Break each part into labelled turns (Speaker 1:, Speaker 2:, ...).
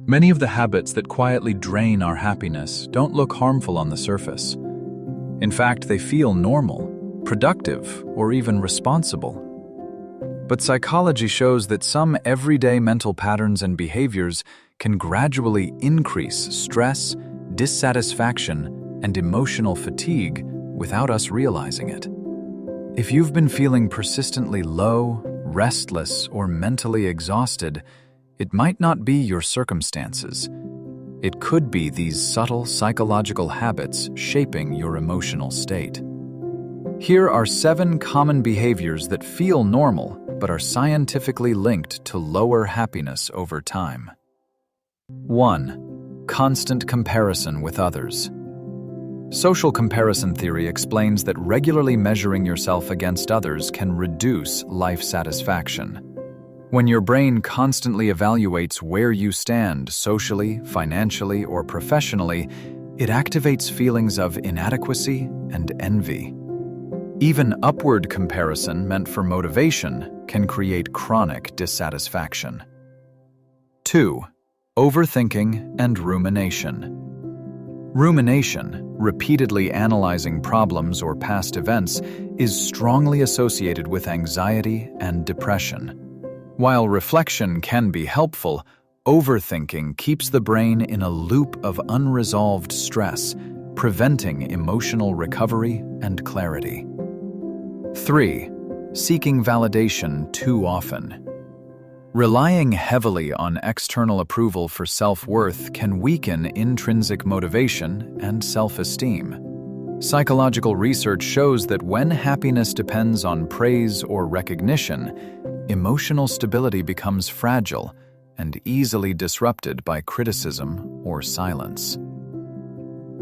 Speaker 1: Many of the habits that quietly drain our happiness don't look harmful on the surface. In fact, they feel normal, productive, or even responsible. But psychology shows that some everyday mental patterns and behaviors can gradually increase stress, dissatisfaction, and emotional fatigue without us realizing it. If you've been feeling persistently low, restless, or mentally exhausted, it might not be your circumstances. It could be these subtle psychological habits shaping your emotional state. Here are 7 common behaviors that feel normal but are scientifically linked to lower happiness over time. 1. Constant comparison with others. Social comparison theory explains that regularly measuring yourself against others can reduce life satisfaction. When your brain constantly evaluates where you stand socially, financially, or professionally, it activates feelings of inadequacy and envy. Even upward comparison meant for motivation can create chronic dissatisfaction. 2. Overthinking and rumination. Rumination, repeatedly analyzing problems or past events, is strongly associated with anxiety and depression. While reflection can be helpful, overthinking keeps the brain in a loop of unresolved stress, preventing emotional recovery and clarity. 3. Seeking validation too often. Relying heavily on external approval for self-worth can weaken intrinsic motivation and self-esteem. Psychological research shows that when happiness depends on praise or recognition, emotional stability becomes fragile and easily disrupted by criticism or silence.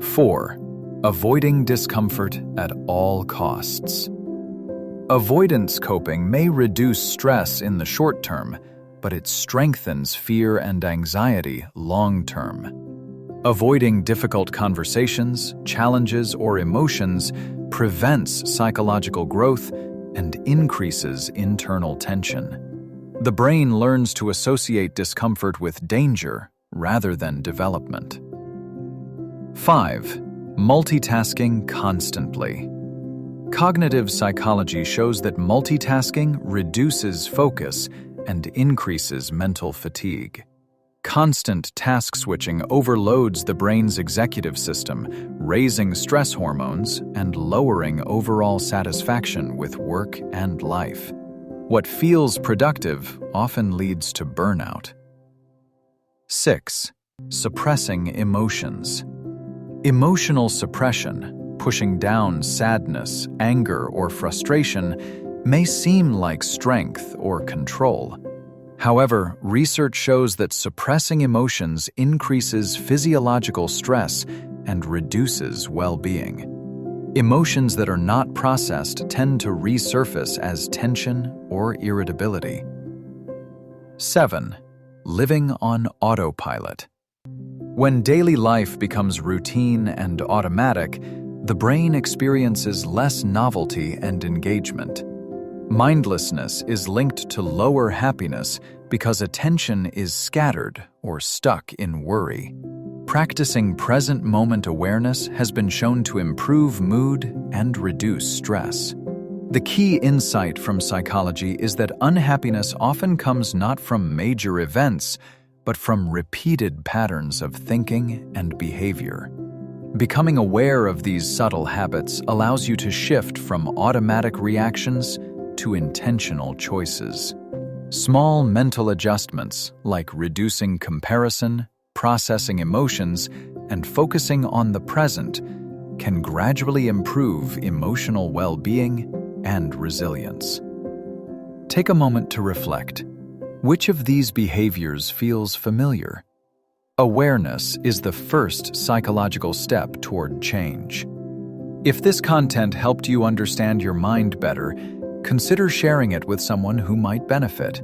Speaker 1: 4. Avoiding discomfort at all costs. Avoidance coping may reduce stress in the short term, but it strengthens fear and anxiety long term. Avoiding difficult conversations, challenges, or emotions prevents psychological growth and increases internal tension. The brain learns to associate discomfort with danger rather than development. 5. Multitasking constantly. Cognitive psychology shows that multitasking reduces focus and increases mental fatigue. Constant task switching overloads the brain's executive system, raising stress hormones and lowering overall satisfaction with work and life. What feels productive often leads to burnout. 6. Suppressing emotions. Emotional suppression, pushing down sadness, anger, or frustration, may seem like strength or control. However, research shows that suppressing emotions increases physiological stress and reduces well-being. Emotions that are not processed tend to resurface as tension or irritability. 7. Living on autopilot. When daily life becomes routine and automatic, the brain experiences less novelty and engagement. Mindlessness is linked to lower happiness because attention is scattered or stuck in worry. Practicing present moment awareness has been shown to improve mood and reduce stress. The key insight from psychology is that unhappiness often comes not from major events, but from repeated patterns of thinking and behavior. Becoming aware of these subtle habits allows you to shift from automatic reactions to intentional choices. Small mental adjustments like reducing comparison, processing emotions, and focusing on the present can gradually improve emotional well-being and resilience. Take a moment to reflect. Which of these behaviors feels familiar? Awareness is the first psychological step toward change. If this content helped you understand your mind better, consider sharing it with someone who might benefit.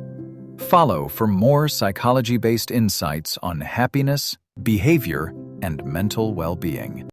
Speaker 1: Follow for more psychology-based insights on happiness, behavior, and mental well-being.